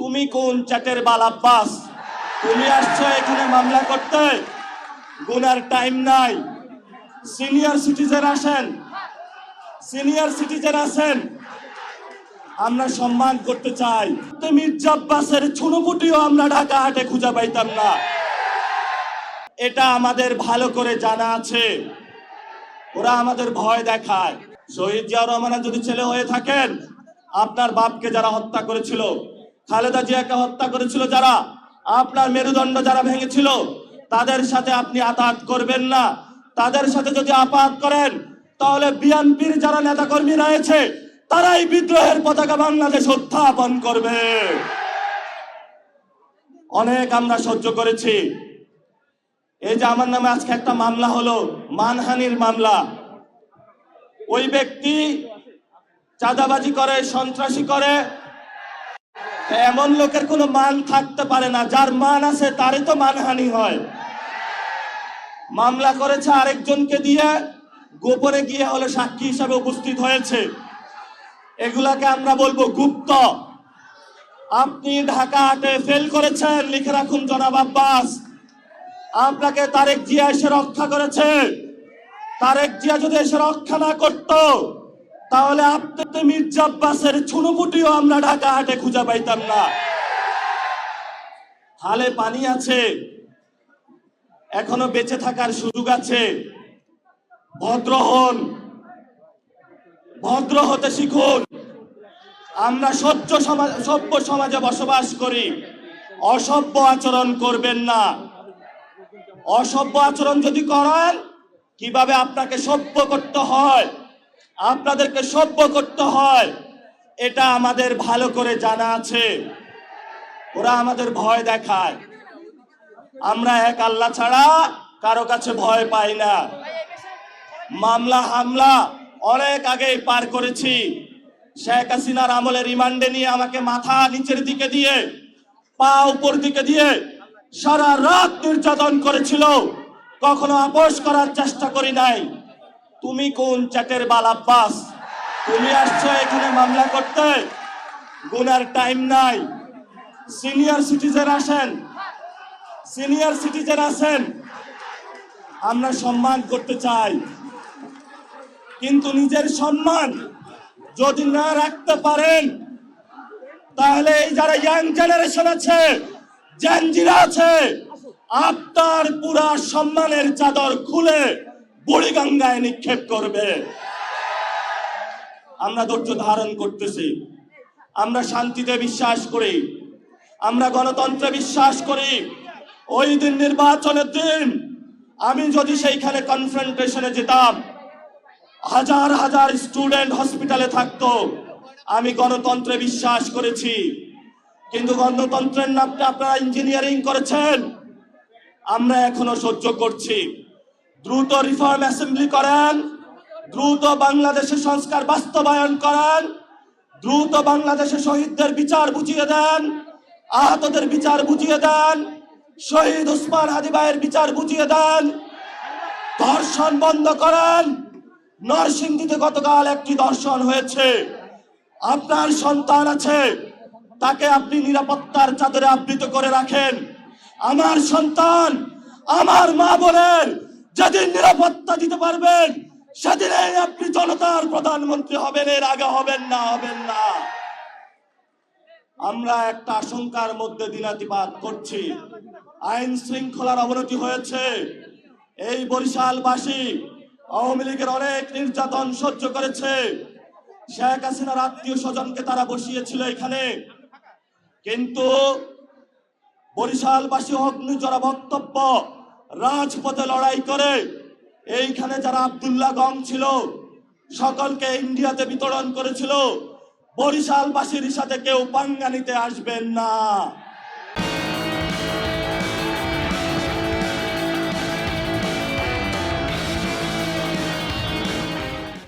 তুমি কোন চ্যাটের বাল আব্বাস? তুমি আসছো এখানে মামলা করতে, গুনার টাইম নাই। সিনিয়র সিটিজেন আসেন, সিনিয়র সিটিজেন আসেন, আমরা সম্মান করতে চাই। মির্জা আব্বাসের ছুনোপুটিও আমরা ঢাকা হাটে খুঁজে পাইতাম না, এটা আমাদের ভালো করে জানা আছে। ওরা আমাদের ভয় দেখায়। শহীদ জিয়াউর রহমানের যদি ছেলে হয়ে থাকেন, আপনার বাপকে যারা হত্যা করেছিল, খালেদা জিয়াকে হত্যা করেছিল যারা, আপনার মেরুদণ্ড যারা ভেঙেছিল, তাদের সাথে আপনি আঘাত করবেন না। তাদের সাথে যদি আঘাত করেন, তাহলে বিএনপির যারা নেতাকর্মী রয়েছে তারাই বিদ্রোহের পতাকা বাংলাদেশ উত্থাপন করবে। অনেক আমরা সহ্য করেছি। এই যে আমার নামে আজকে একটা মামলা হলো, মানহানির মামলা। ওই ব্যক্তি চাঁদাবাজি করে, সন্ত্রাসী করে। এমন লোকের কোনো মান থাকতে পারে না, যার মান আছে তারই তো মানহানি হয়। মামলা করেছে আরেকজনকে দিয়ে, গোপনে গিয়ে হলো সাক্ষী হিসাবে উপস্থিত হয়েছে। এগুলাকে আমরা বলবো গুপ্ত। আপনি ঢাকা হাটে ফেল করেছেন, লিখে রাখুন জনাব আব্বাস। আপনাকে তারেক জিয়া এসে রক্ষা করেছে। তারেক জিয়া যদি এসে রক্ষা না করত, তাহলে আপনি মির্জা আব্বাসের ছুনোপুটিও আমরা ঢাকা হাটে খুঁজে পাইতাম না। হালে পানি আছে, এখনো বেঁচে থাকার সুযোগ আছে। ভদ্র হন, ভদ্র হতে শিখুন। আমরা সভ্য সমাজে বসবাস করি, অসভ্য আচরণ করবেন না। অসভ্য আচরণ যদি করেন, কিভাবে আপনাকে সভ্য করতে হয়, আপনাদেরকে সভ্য করতে হয়, এটা আমাদের ভালো করে জানা আছে। ওরা আমাদের ভয় দেখায়। আমরা এক আল্লাহ ছাড়া কারো কাছে ভয় পাই না। মামলা হামলা অনেক আগেই পার করেছি। শেখ হাসিনার আমলে রিমান্ডে নিয়ে আমাকে মাথা নিচের দিকে দিয়ে, পা উপর দিকে দিয়ে সারা রাত নির্যাতন করেছিল। কখনো আপোষ করার চেষ্টা করি নাই। তুমি কোন চ্যাটের বাল আব্বাস? তুমি আসছো এখানে মামলা করতে, গুনার টাইম নাই। সিনিয়র সিটিজেন আসেন, সিনিয়র সিটিজেন আসেন, আমরা সম্মান করতে চাই। কিন্তু নিজের সম্মান যদি না রাখতে পারেন, তাহলে এই যারা ইয়াং জেনারেশন আছে, জেনজিরা আছে, আপনার পুরা সম্মানের চাদর খুলে বুড়িগঙ্গায় নিক্ষেপ করবে। আমরা ধৈর্য ধারণ করতেছি। আমরা শান্তিতে বিশ্বাস করি, আমরা গণতন্ত্রে বিশ্বাস করি। ওই দিন নির্বাচনের দিন আমি যদি সেইখানে কনফ্রন্টেশনে যেতাম, হাজার হাজার স্টুডেন্ট হসপিটালে থাকতো। আমি গণতন্ত্রে বিশ্বাস করেছি, কিন্তু গণতন্ত্রের নামে আপনারা ইঞ্জিনিয়ারিং করেছেন। আমরা এখনো সহ্য করছি। দ্রুত রিফর্ম অ্যাসেম্বলি করেন, দ্রুত বাংলাদেশের সংস্কার বাস্তবায়ন করেন, দ্রুত বাংলাদেশের শহীদদের বিচার বুঝিয়ে দেন, আহতদের বিচার বুঝিয়ে দেন, শহীদ ওসমান হাদি ভাইয়ের বিচার বুঝিয়ে দেন, ধর্ষণ বন্ধ করেন। নরসিংদীতে গতকাল একটি ধর্ষণ হয়েছে। আপনার সন্তান আছে, তাকে আপনি নিরাপত্তার চাদরে আবৃত করে রাখেন। আমার সন্তান, আমার মা বোনের যেদিন নিরাপত্তা দিতে পারবেন, সেদিনই আপনি জনতার প্রধানমন্ত্রী হবেন, এর আগে হবেন না, হবেন না। আমরা একটা আশঙ্কার মধ্যে দিনাতিপাত করছি। আইন শৃঙ্খলার অবনতি হয়েছে। এই বরিশালবাসী আওয়ামী লীগের অনেক নির্যাতন সহ্য করেছে। শেখ হাসিনার আত্মীয় স্বজনকে তারা বসিয়েছিল এখানে, কিন্তু বরিশালবাসী অগ্নিজরা বক্তব্য, রাজপথে লড়াই করে এইখানে যারা আব্দুল্লাহ গং ছিল সকলকে ইন্ডিয়াতে বিতরণ করেছিল। বরিশালবাসীর সাথে কেউ পাঙ্গা নিতে আসবেন না।